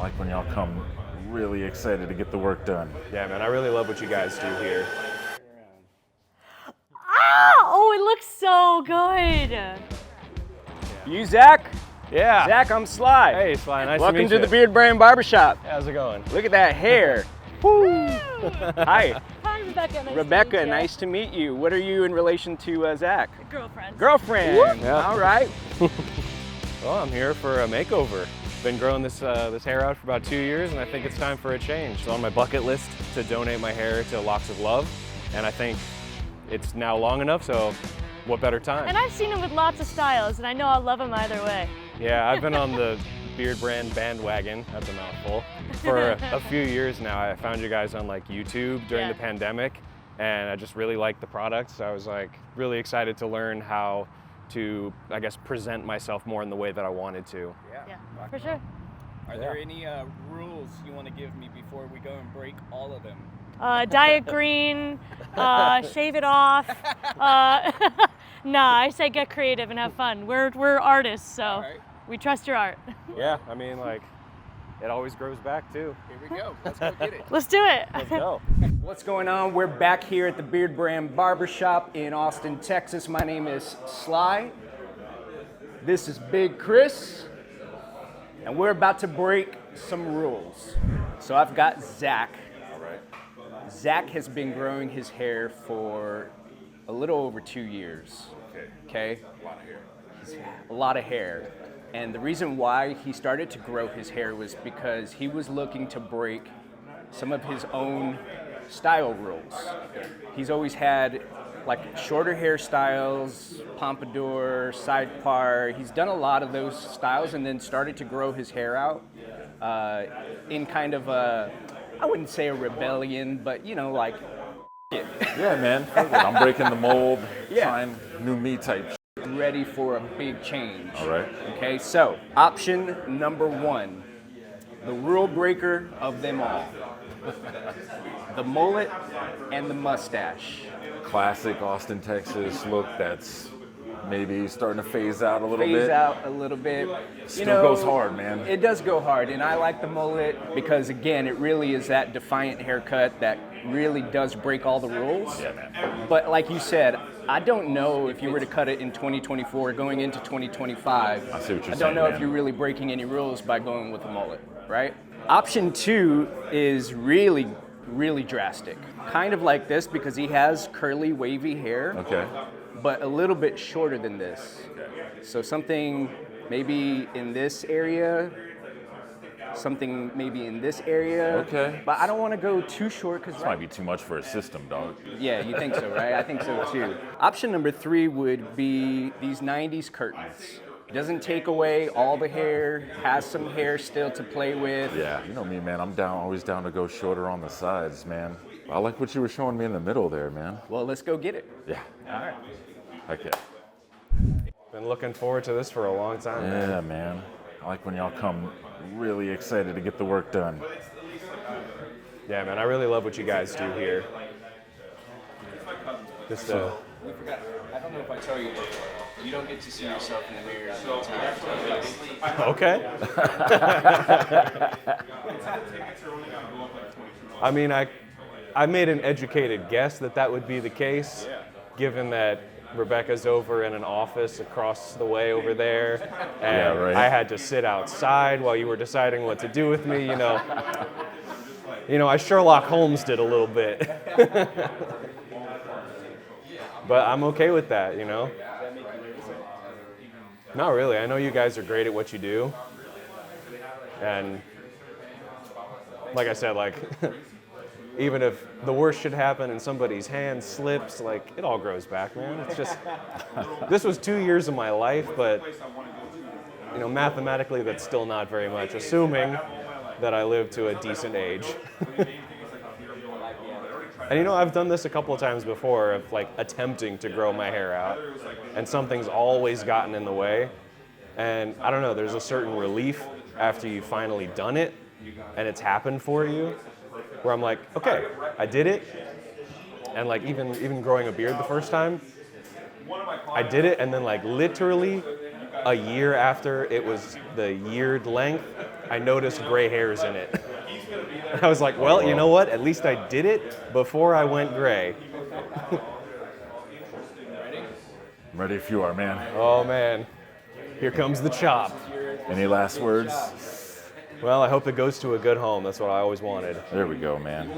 I like when y'all come really excited to get the work done. Yeah, man, I really love what you guys do here. Oh, it looks so good. You Zach? Yeah. Zach, I'm Sly. Hey, Sly, nice Welcome to meet to you. the Beardbrand Barbershop. How's it going? Look at that hair. Woo. Hi. Hi, Rebecca. Nice Rebecca, to meet you. nice to meet you. What are you in relation to Zach? Girlfriend. Girlfriend. Yeah. All right. Well, I'm here for a makeover. Been growing this hair out for about 2 years, and I think it's time for a change. It's on my bucket list to donate my hair to Locks of Love, and I think it's now long enough, so what better time? And I've seen him with lots of styles, and I know I'll love him either way. Yeah, I've been on the Beardbrand bandwagon, that's a mouthful, for a few years now. I found you guys on like YouTube during the pandemic, and I just really liked the product, so I was like really excited to learn how to, I guess, present myself more in the way that I wanted to. Yeah, for sure. Are there any rules you want to give me before we go and break all of them? Dye it green, shave it off. Nah, I say get creative and have fun. We're artists, so we trust your art. Yeah, I mean, like, it always grows back too. Here we go. Let's go get it. Let's do it. Let's go. What's going on? We're back here at the Beardbrand Barbershop in Austin, Texas. My name is Sly. This is Big Chris. And we're about to break some rules. So I've got Zach. Zach has been growing his hair for a little over 2 years. Okay? A lot of hair. A lot of hair. And the reason why he started to grow his hair was because he was looking to break some of his own style rules. He's always had like shorter hairstyles, pompadour, side part. He's done a lot of those styles and then started to grow his hair out in kind of a, I wouldn't say a rebellion, but you know, like, it. Yeah, man. I'm breaking the mold, Yeah. trying new me type. Ready for a big change. All right. Okay, so option number 1, the rule breaker of them all. The mullet and the mustache. Classic Austin, Texas look that's maybe starting to phase out a little bit. Phase out a little bit. Still goes hard, man. It does go hard, and I like the mullet because, again, it really is that defiant haircut that really does break all the rules. Yeah, man. But like you said, I don't know if you were to cut it in 2024 going into 2025. I see what you're saying, I don't know if man. you're really breaking any rules by going with a mullet, right? Option 2 is really drastic. Kind of like this because he has curly, wavy hair. Okay. But a little bit shorter than this. So something maybe in this area, something maybe in this area. Okay. But I don't want to go too short because This might be too much for a system, dog. yeah, you think so, right? I think so too. Option number 3 would be these 90s curtains. It doesn't take away all the hair, has some hair still to play with. Yeah, you know me, man. I'm always down to go shorter on the sides, man. I like what you were showing me in the middle there, man. Well, let's go get it. Yeah. All right. Okay. Been looking forward to this for a long time, man. Yeah, man. I like when y'all come really excited to get the work done. Yeah, man, I really love what you guys do here. Just We forgot. I don't know if I tell you, but you don't get to see yourself in the mirror. okay. I mean, I made an educated guess that would be the case, given that Rebecca's over in an office across the way over there, and I had to sit outside while you were deciding what to do with me. You know, I Sherlock Holmes did a little bit, but I'm okay with that. You know. Not really. I know you guys are great at what you do, and like I said, like. Even if the worst should happen and somebody's hand slips, like, it all grows back, man. It's just, this was 2 years of my life, but, you know, mathematically that's still not very much, assuming that I live to a decent age. And you know, I've done this a couple of times before of like attempting to grow my hair out, and something's always gotten in the way. And I don't know, there's a certain relief after you've finally done it and it's happened for you, where I'm like, okay, I did it. And like even growing a beard the first time, I did it, and then like literally a year after it was the yeared length, I noticed gray hairs in it. I was like, well, you know what? At least I did it before I went gray. I'm ready if you are, man. Oh man, here comes the chop. Any last words? Well, I hope it goes to a good home. That's what I always wanted. There we go, man.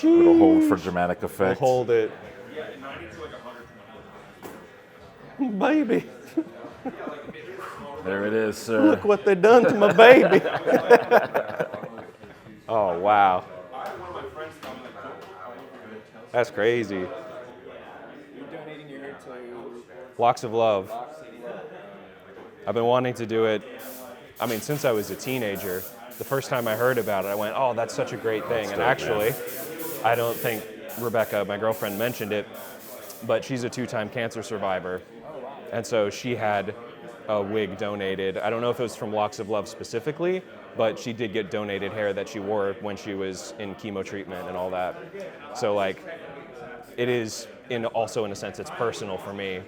Little hold for dramatic We'll effect. hold it. Baby, There it is, sir. look what they done to my baby. Oh, wow. That's crazy. You're donating your hair to Locks of Love. I've been wanting to do it, since I was a teenager. The first time I heard about it, I went, oh, that's such a great thing. And actually, I don't think Rebecca, my girlfriend, mentioned it, but she's a 2-time cancer survivor. And so she had a wig donated. I don't know if it was from Locks of Love specifically, but she did get donated hair that she wore when she was in chemo treatment and all that. So like, it is also in a sense, it's personal for me.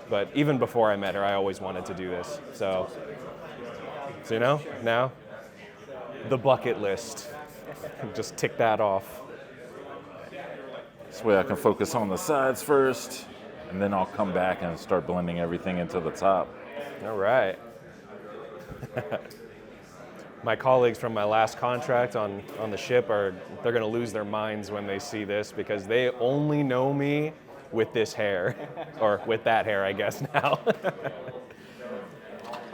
But even before I met her, I always wanted to do this. So now, the bucket list. Just tick that off. This way I can focus on the sides first, and then I'll come back and start blending everything into the top. All right. My colleagues from my last contract on the ship they're going to lose their minds when they see this because they only know me with this hair, or with that hair, I guess now.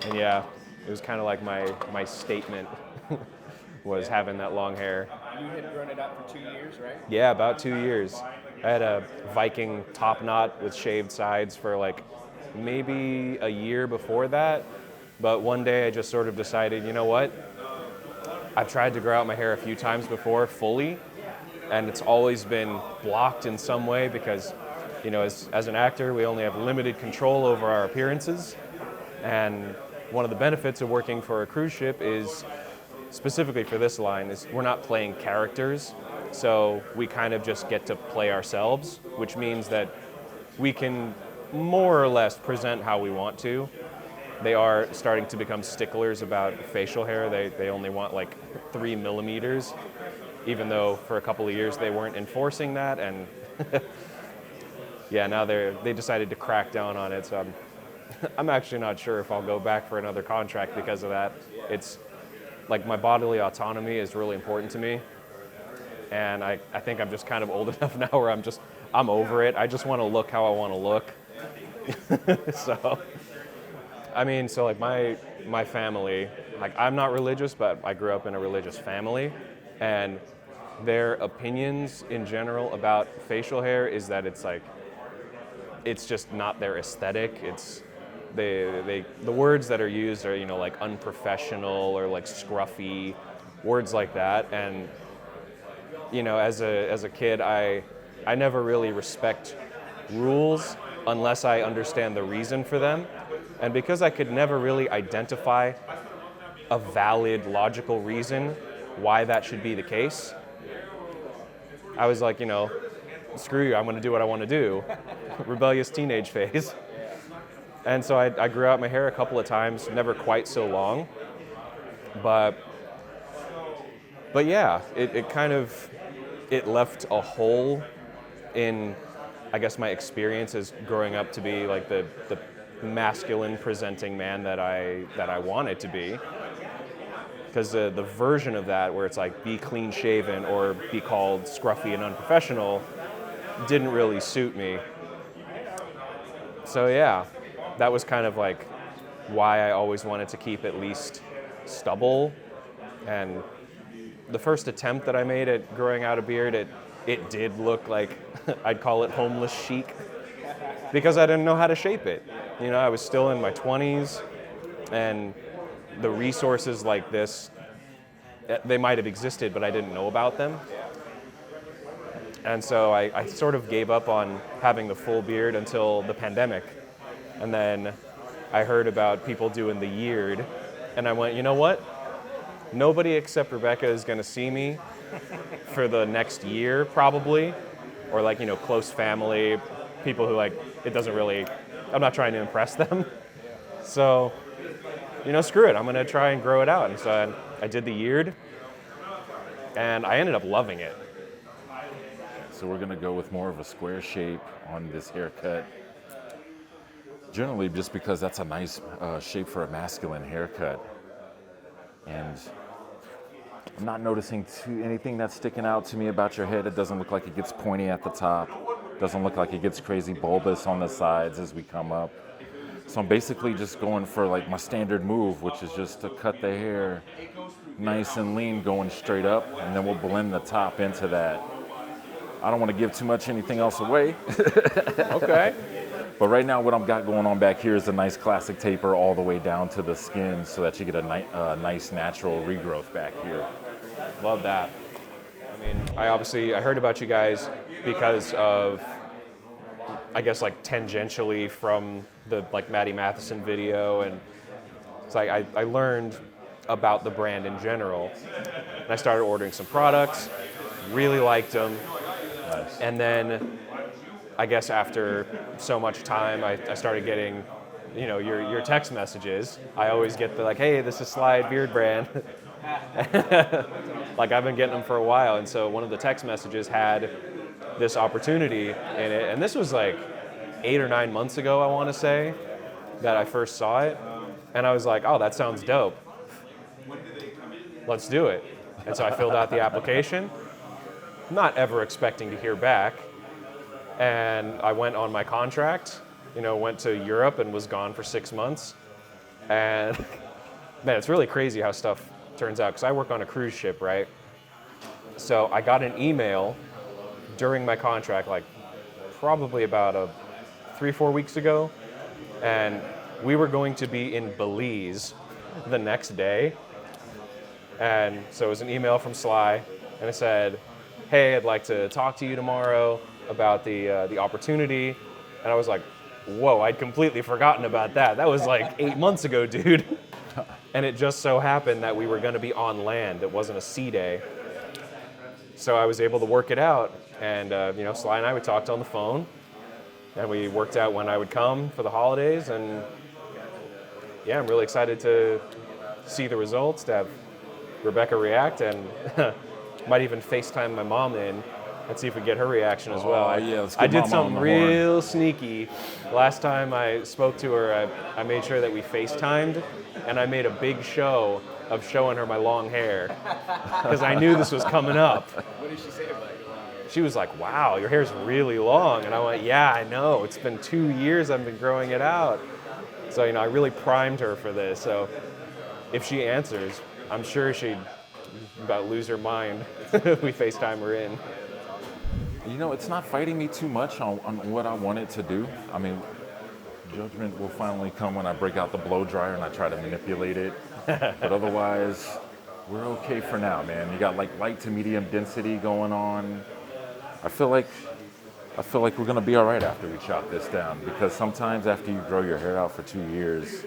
And yeah, it was kind of like my statement was having that long hair. You had grown it out for 2 years, right? Yeah, about 2 years. I had a Viking top knot with shaved sides for like maybe a year before that. But one day I just sort of decided, you know what? I've tried to grow out my hair a few times before fully, and it's always been blocked in some way because, as an actor, we only have limited control over our appearances. And one of the benefits of working for a cruise ship is, specifically for this line, is we're not playing characters. So we kind of just get to play ourselves, which means that we can more or less present how we want to. They are starting to become sticklers about facial hair. They only want like 3 millimeters, even though for a couple of years they weren't enforcing that. And yeah, now they decided to crack down on it. So I'm actually not sure if I'll go back for another contract because of that. It's like my bodily autonomy is really important to me. And I think I'm just kind of old enough now where I'm over it. I just want to look how I want to look. So like my family, like I'm not religious, but I grew up in a religious family, and their opinions in general about facial hair is that it's just not their aesthetic. It's the words that are used are like unprofessional or like scruffy, words like that. And as a kid, I never really respect rules unless I understand the reason for them. And because I could never really identify a valid, logical reason why that should be the case, I was like, screw you, I'm going to do what I want to do. Rebellious teenage phase. And so I grew out my hair a couple of times, never quite so long. But yeah, it left a hole in, I guess, my experience as growing up to be like the masculine presenting man that I wanted to be. Because the version of that where it's like be clean shaven or be called scruffy and unprofessional didn't really suit me. So yeah, that was kind of like why I always wanted to keep at least stubble. And the first attempt that I made at growing out a beard, it did look like, I'd call it homeless chic, because I didn't know how to shape it. I was still in my 20s, and the resources like this, they might have existed, but I didn't know about them. And so I sort of gave up on having the full beard until the pandemic. And then I heard about people doing the yeared, and I went, you know what? Nobody except Rebecca is going to see me for the next year probably, or like, close family, people who like, it doesn't really, I'm not trying to impress them. So, screw it, I'm gonna try and grow it out. And so I did the Yeard, and I ended up loving it. So we're gonna go with more of a square shape on this haircut. Generally, just because that's a nice shape for a masculine haircut. And I'm not noticing anything that's sticking out to me about your head. It doesn't look like it gets pointy at the top. Doesn't look like it gets crazy bulbous on the sides as we come up. So I'm basically just going for like my standard move, which is just to cut the hair nice and lean going straight up, and then we'll blend the top into that. I don't want to give too much anything else away. Okay. But right now what I've got going on back here is a nice classic taper all the way down to the skin so that you get a nice natural regrowth back here. Love that. I mean, I heard about you guys because of, I guess, like tangentially from the like Maddie Matheson video, and it's like I learned about the brand in general, and I started ordering some products, really liked them, Nice. and then I guess after so much time, I started getting, your text messages. I always get the like, hey, this is Sly at Beardbrand. Like I've been getting them for a while, and so one of the text messages had this opportunity in it, and this was like 8 or 9 months ago, I want to say, that I first saw it, and I was like, oh, that sounds dope. Let's do it. And so I filled out the application, not ever expecting to hear back, and I went on my contract, went to Europe and was gone for 6 months, and man, it's really crazy how stuff turns out, because I work on a cruise ship, right? So I got an email during my contract, like probably about 3-4 weeks ago, and we were going to be in Belize the next day. And so it was an email from Sly, and it said, hey, I'd like to talk to you tomorrow about the opportunity. And I was like, whoa, I'd completely forgotten about that. That was like 8 months ago, dude. And it just so happened that we were going to be on land. It wasn't a sea day. So I was able to work it out. And, Sly and I, we talked on the phone. And we worked out when I would come for the holidays. And, yeah, I'm really excited to see the results, to have Rebecca react, and might even FaceTime my mom in and see if we get her reaction as well. Yeah, let's get I did Mama something on the horn. real sneaky. Last time I spoke to her, I made sure that we FaceTimed, and I made a big show of showing her my long hair because I knew this was coming up. What did she say about it? She was like, wow, your hair's really long. And I went, yeah, I know. It's been 2 years I've been growing it out. So, I really primed her for this. So if she answers, I'm sure she'd about lose her mind if we FaceTime her in. It's not fighting me too much on what I want it to do. I mean, judgment will finally come when I break out the blow dryer and I try to manipulate it. But otherwise, we're okay for now, man. You got like light to medium density going on. I feel like we're gonna be all right after we chop this down, because sometimes after you grow your hair out for 2 years,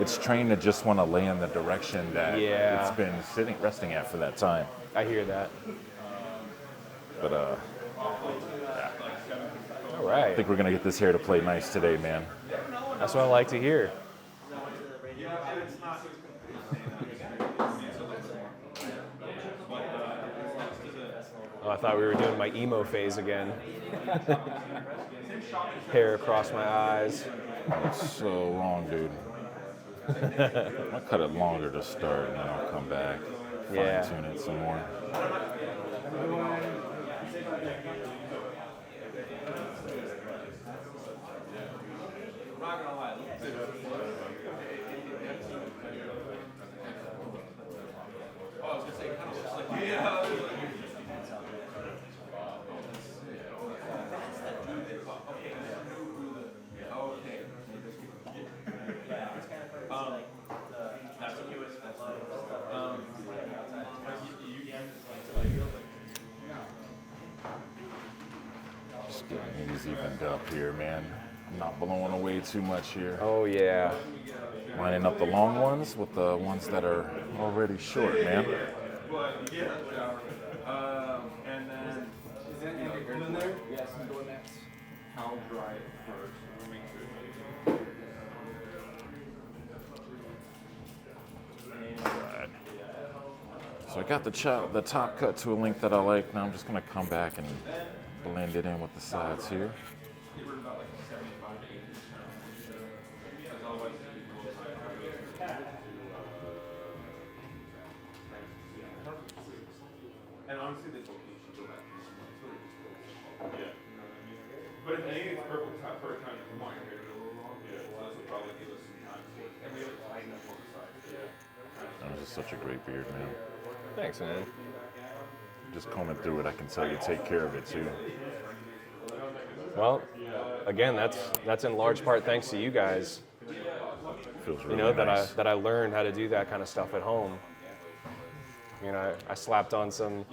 it's trained to just want to lay in the direction that Yeah. it's been resting at for that time. I hear that. But All I right. think we're gonna get this hair to play nice today, man. That's what I like to hear. Oh, I thought we were doing my emo phase again. Hair across my eyes. It's so long, dude. I'll cut it longer to start, and then I'll come back, Yeah. fine-tune it some more. Just getting these evened up here, man. I'm not blowing away too much here. Oh, yeah. Lining up the long ones with the ones that are already short, man. Alright. So I got the top cut to a length that I like. Now I'm just gonna come back and blend it in with the sides here. And honestly, this location go back to this one. Yeah. But if anything, it's perfect time to come on here. Yeah. Well, this will probably give us some time. And we have it tighten up on the side. Yeah. That was just such a great beard, man. Thanks, man. Just combing through it, I can tell you take care of it too. Well, again, that's in large part thanks to you guys. Feels really You know, nice. that I learned how to do that kind of stuff at home. You know, I slapped on some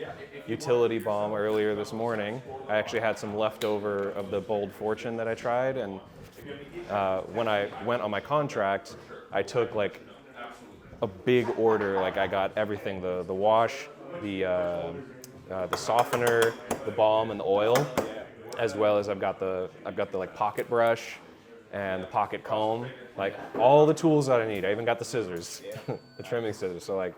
utility balm earlier this morning. I actually had some leftover of the Bold Fortune that I tried, and when I went on my contract, I took like a big order. Like I got everything: the wash, the softener, the balm, and the oil, as well as I've got the like pocket brush and the pocket comb, like all the tools that I need. I even got the scissors, the trimming scissors. So like.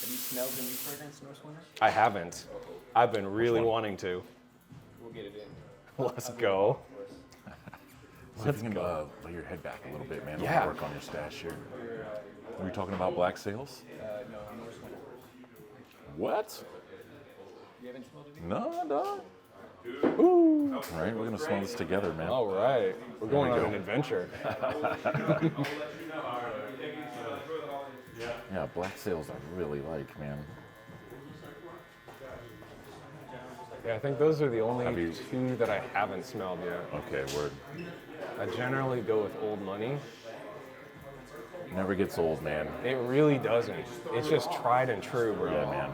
Have you smelled the new fragrance, Norse Winter? I haven't. I've been really wanting to. We'll get it in. Let's go. So if you can lay your head back a little bit, man. Yeah. Work on your stash here. Were you talking about black sails? No, Norse Winter. What? You haven't smelled it? No, dog. Ooh. All right, we're gonna smell this together, man. All right. We're going we on go. an adventure. Yeah, black sails I really like, man. Yeah, I think those are the only Have you- two that I haven't smelled yet. Okay, word. I generally go with Old Money. Never gets old, man. It really doesn't. It's just tried and true, bro. Yeah, man.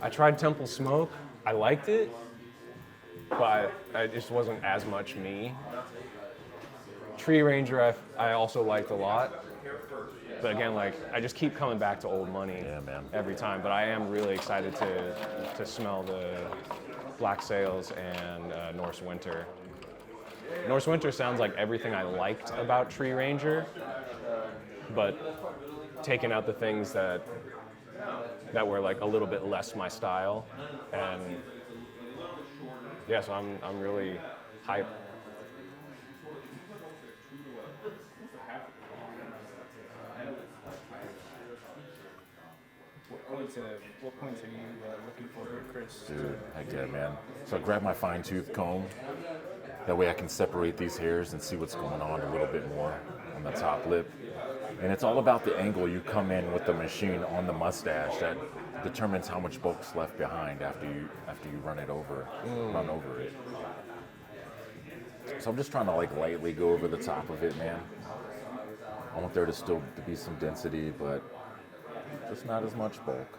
I tried Temple Smoke. I liked it, but it just wasn't as much me. Tree Ranger I also liked a lot. But again, like I just keep coming back to Old Money Yeah, man. every time. But I am really excited to smell the Black Sails and Norse Winter. Norse Winter sounds like everything I liked about Tree Ranger, but taking out the things that were like a little bit less my style. And yeah, so I'm really hyped. What points are you looking for here, Chris? Dude, heck yeah, man. So I grab my fine tooth comb. That way I can separate these hairs and see what's going on a little bit more on the top lip. And it's all about the angle you come in with the machine on the mustache that determines how much bulk's left behind after you run it over, run over it. So I'm just trying to like lightly go over the top of it, man. I want there to still be some density, but just not as much bulk.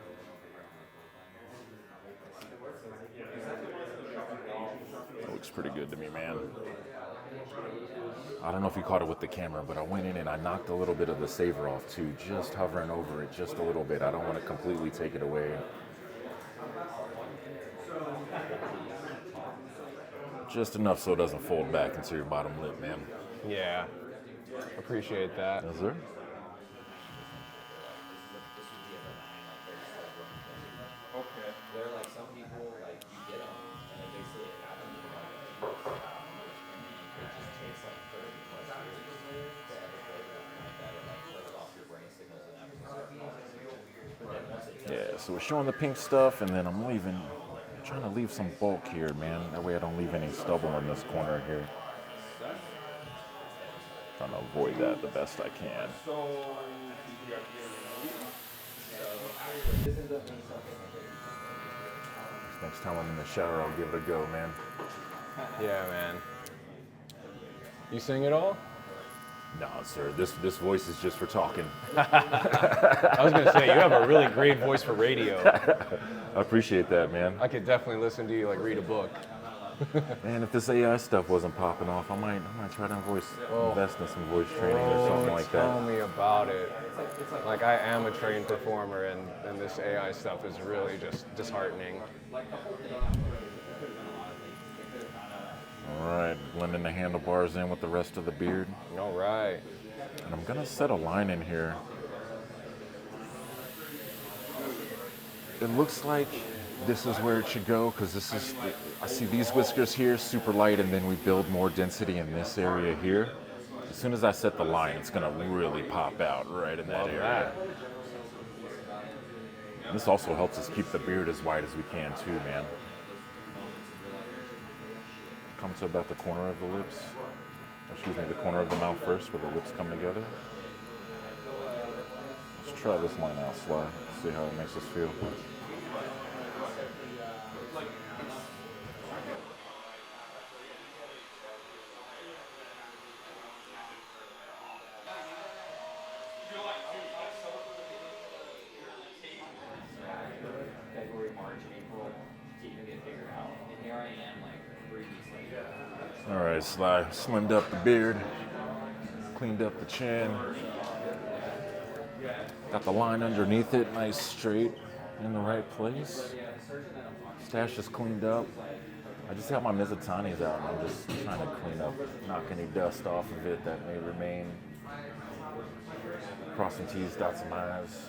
That looks pretty good to me, man. I don't know if you caught it with the camera, but I went in and I knocked a little bit of the savor off too, just hovering over it just a little bit. I don't want to completely take it away. Just enough so it doesn't fold back into your bottom lip, man. Yeah, appreciate that. Yes, sir. They're like some people, like you get them, and then basically it happens about it just takes like 30 plus years to ever break it like that, or like cuts off your brain signals and everything. But then once it Yeah, so we're showing the pink stuff, and then I'm trying to leave some bulk here, man. That way I don't leave any stubble in this corner here. Trying to avoid that the best I can. Next time I'm in the shower, I'll give it a go, man. Yeah, man. You sing it all? No, sir. This voice is just for talking. I was gonna say you have a really great voice for radio. I appreciate that, man. I could definitely listen to you like read a book. Man, if this AI stuff wasn't popping off, I might try to invest in some voice training or something like Tell that. me about it. Like, I am a trained performer, and this AI stuff is really just disheartening. All right, blending the handlebars in with the rest of the beard. All right. And I'm gonna set a line in here. It looks like this is where it should go because I see these whiskers here, super light, and then we build more density in this area here. As soon as I set the line, it's gonna really pop out right in that area. This also helps us keep the beard as wide as we can too, man. Come to about the corner of the lips. Excuse me, the corner of the mouth first where the lips come together. Let's try this line out, Sly. See how it makes us feel. February, March, April, keeping it figured out. And here I am, like 3 weeks later. All right, Sly, slimmed up the beard, cleaned up the chin, got the line underneath it, nice straight in the right place. Stash is cleaned up. I just have my Mizutanis out and I'm just trying to clean up, knock any dust off of it that may remain. Crossing T's, dots some I's.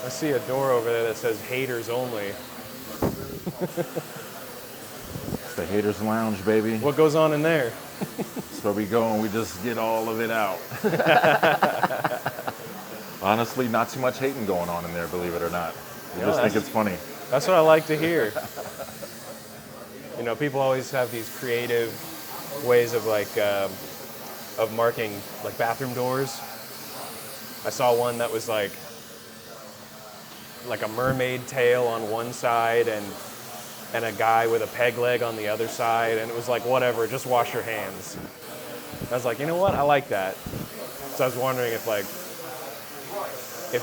I see a door over there that says haters only. It's the Haters Lounge, baby. What goes on in there? That's where we go and we just get all of it out. Honestly, not too much hating going on in there, believe it or not. I just think it's funny. That's what I like to hear. You know, people always have these creative ways of of marking like bathroom doors. I saw one that was like a mermaid tail on one side and a guy with a peg leg on the other side, and it was like, whatever, just wash your hands. I was like, you know what, I like that. So I was wondering if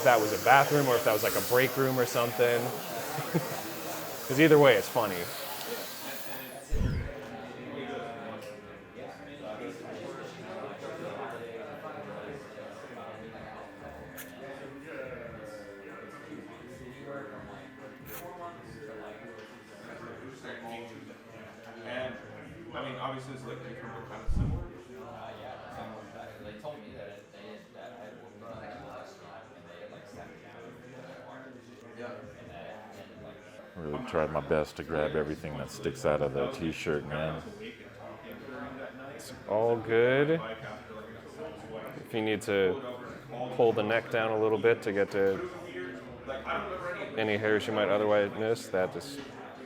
that was a bathroom or if that was like a break room or something. Because either way, it's funny. And I mean, obviously, it's like different, but kind of similar. They told me that that I had worked on it last time, and they had like 7 Really tried my best to grab everything that sticks out of the t-shirt, man. It's all good. If you need to pull the neck down a little bit to get to any hairs you might otherwise miss, that is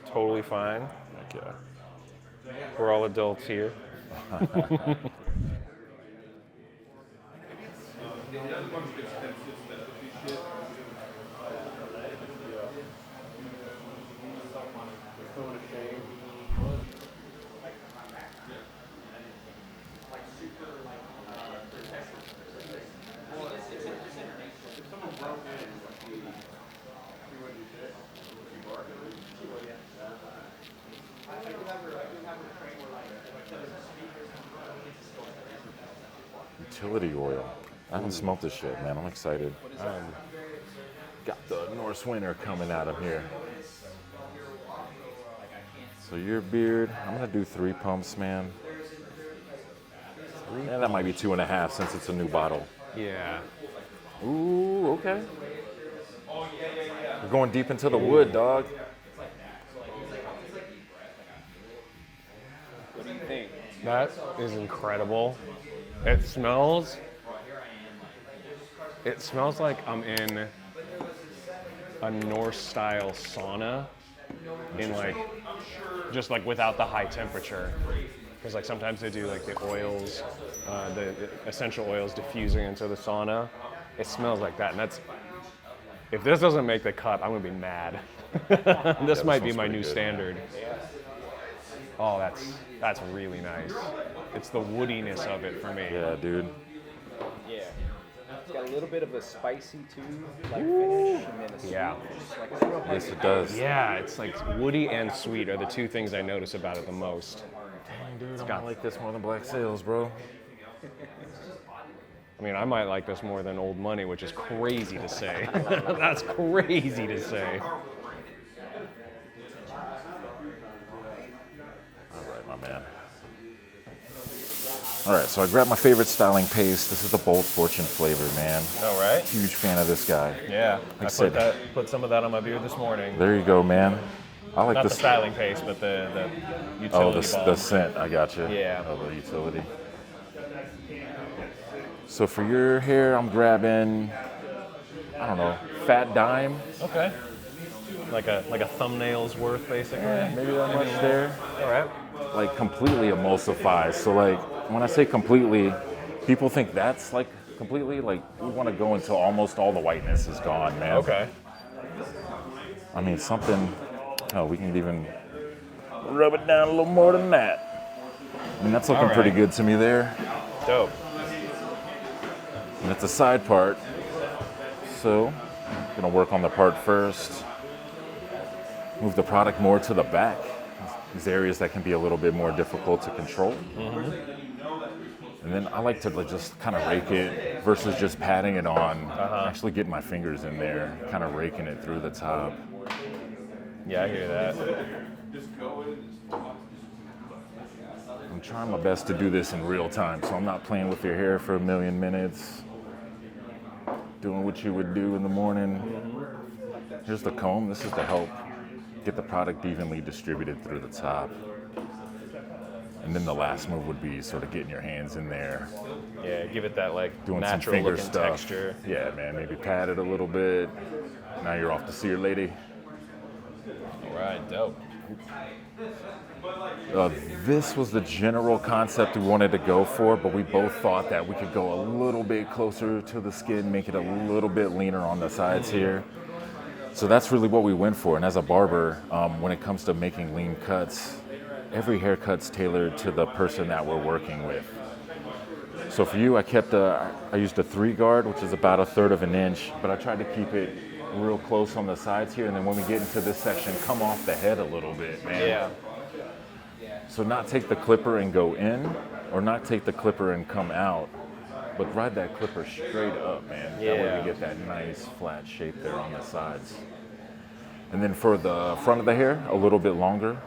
totally fine. Heck yeah. We're all adults here. Utility oil. I haven't smelt this shit, man. I'm excited. Got the Norse winter coming out of here. So your beard, I'm gonna do 3 pumps, man. And that might be 2.5 since it's a new bottle. Yeah. Ooh, okay. We're going deep into the wood, dog. What do you think? That is incredible. It smells like I'm in a Norse-style sauna in like, just like without the high temperature. Because like sometimes they do like the oils, the essential oils diffusing into the sauna. It smells like that, and that's, if this doesn't make the cut, I'm gonna be mad. This might be my new standard. Oh, that's really nice. It's the woodiness of it for me. Yeah, dude. Yeah. It's got a little bit of a spicy too, like finish, and then a sweet Yeah. Yes, it does. Yeah, it's like woody and sweet are the two things I notice about it the most. Dang, dude, I like this more than Black Sails, bro. I mean, I might like this more than Old Money, which is crazy to say. That's crazy to say. All right, my man. All right, so I grabbed my favorite styling paste. This is the Bold Fortune flavor, man. All right. Huge fan of this guy. Yeah, I said- put some of that on my beard this morning. There you go, man. I like Not the this. styling paste, but the Oh, utility the balm. scent. I got you. Yeah. Oh, the utility. So for your hair, I'm grabbing, I don't know, Fat Dime. Okay. Like a thumbnail's worth, basically. Maybe that much there. All right. Like completely emulsifies. So like when I say completely, people think that's like completely, like we want to go until almost all the whiteness is gone, man. Okay. I mean something, oh, we can even rub it down a little more than that. I mean that's looking All right. pretty good to me there. Dope. And it's a side part. So I'm gonna work on the part first. Move the product more to the back. These areas that can be a little bit more difficult to control. And then I like to just kind of rake it versus just patting it on. Actually getting my fingers in there, kind of raking it through the top. Yeah, I hear that. I'm trying my best to do this in real time, so I'm not playing with your hair for a million minutes. Doing what you would do in the morning. Here's the comb. This is to help get the product evenly distributed through the top. And then the last move would be sort of getting your hands in there, Yeah, give it that like doing some natural finger looking stuff. texture. Yeah, man, maybe pat it a little bit. Now you're off to see your lady. All right, dope. This was the general concept we wanted to go for, but we both thought that we could go a little bit closer to the skin, make it a little bit leaner on the sides here. So that's really what we went for. And as a barber, when it comes to making lean cuts, every haircut's tailored to the person that we're working with. So for you, I used a 3 guard, which is about 1/3 of an inch, but I tried to keep it real close on the sides here. And then when we get into this section, come off the head a little bit, man. Yeah. So not take the clipper and go in, or not take the clipper and come out, but ride that clipper straight up, man. That way Yeah. we get that nice flat shape there on the sides. And then for the front of the hair, a little bit longer,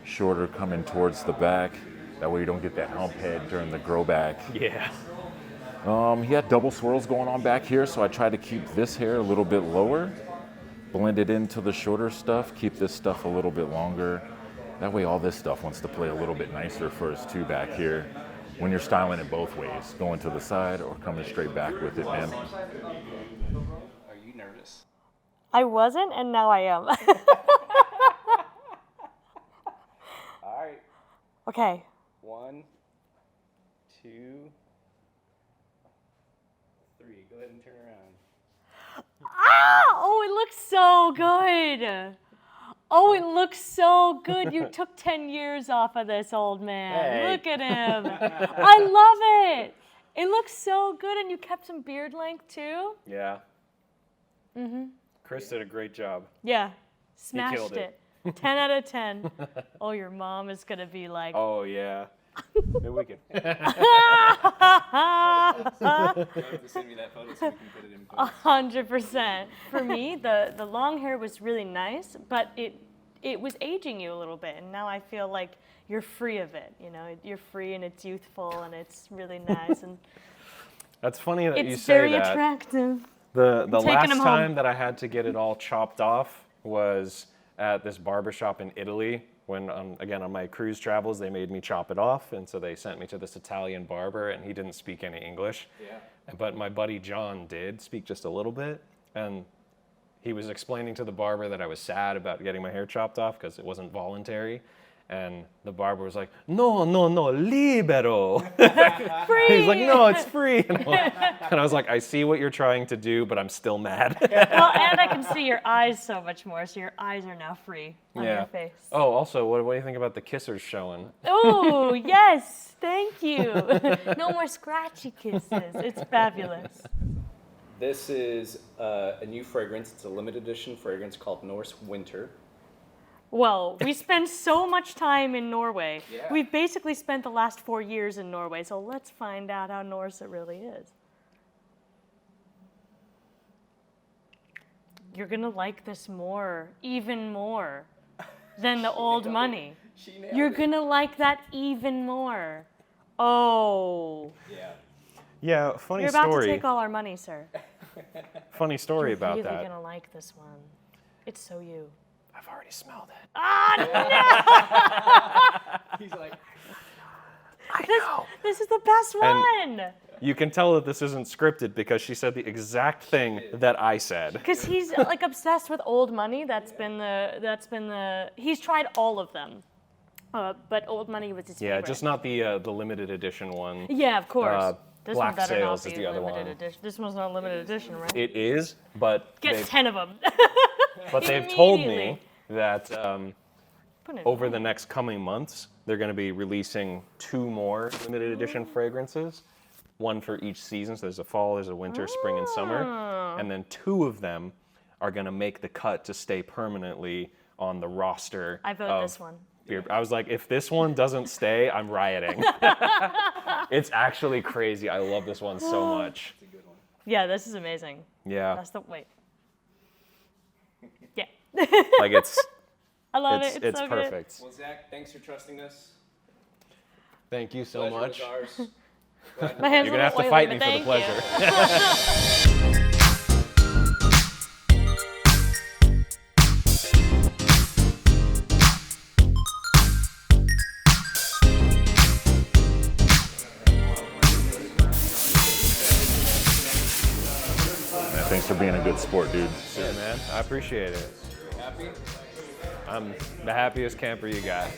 shorter coming towards the back. That way you don't get that hump head during the grow back. Yeah. He had double swirls going on back here, so I tried to keep this hair a little bit lower, blend it into the shorter stuff, keep this stuff a little bit longer. That way all this stuff wants to play a little bit nicer for us too back here when you're styling it both ways, going to the side or coming straight back with it, man. Are you nervous? I wasn't, and now I am. All right. Okay. 1, 2, 3. Go ahead and turn around. Ah! Oh, it looks so good. Oh, it looks so good. You took 10 years off of this, old man. Hey. Look at him. I love it. It looks so good, and you kept some beard length, too? Yeah. Chris did a great job. Yeah. Smashed killed it. 10 out of 10. Oh, your mom is going to be like, Oh yeah. Maybe we could. You'll have to send me that photo so we can put it in post. 100%. For me, the long hair was really nice, but it was aging you a little bit, and now I feel like you're free of it. You know, you're free and it's youthful and it's really nice and That's funny that you it's say very that. attractive. The taking last him home. time that I had to get it all chopped off was at this barbershop in Italy. When, again, on my cruise travels, they made me chop it off, and so they sent me to this Italian barber, and he didn't speak any English. Yeah. But my buddy John did speak just a little bit, and he was explaining to the barber that I was sad about getting my hair chopped off because it wasn't voluntary. And the barber was like, no, libero. Free. He's like, no, it's free. And I was like, I see what you're trying to do, but I'm still mad. Well, and I can see your eyes so much more, so your eyes are now free on your face. Oh, also, what do you think about the kissers showing? Oh, yes, thank you. No more scratchy kisses. It's fabulous. This is a new fragrance. It's a limited edition fragrance called Norse Winter. Well, we spend so much time in Norway. Yeah. We've basically spent the last 4 years in Norway, so let's find out how Norse it really is. You're gonna like this more, even more, than the old money. You're gonna like that even more. Oh. Yeah. Yeah, funny You're about story. to take all our money, sir. Funny story You're about really that. gonna like this one. It's so you. I've already smelled it. He's like, This is the best one. You can tell that this isn't scripted because she said the exact thing that I said. Because he's like obsessed with old money. He's tried all of them. But old money was his Yeah, favorite. just not the limited edition one. Yeah, of course. This Black one better Sails not is be the other limited one. edition. This one's not limited edition, right? It is, but Get they've, 10 of them. but they've told me Immediately. that Put it over the next coming months, they're going to be releasing 2 more limited edition fragrances, one for each season. So there's a fall, there's a winter, spring, and summer. And then 2 of them are going to make the cut to stay permanently on the roster. I vote of this one. Beard. I was like, if this one doesn't stay, I'm rioting. It's actually crazy. I love this one so much. Yeah, this is amazing. Yeah, That's the wait. Yeah. like it's I love it. it's so perfect. well, Zach, thanks for trusting us. Thank you so Pleasure much. was ours. Good. My hands You're a gonna have little to oily, fight me but for the thank you. pleasure. Thanks for being a good sport, dude. Yeah, man, I appreciate it. Happy? I'm the happiest camper you got.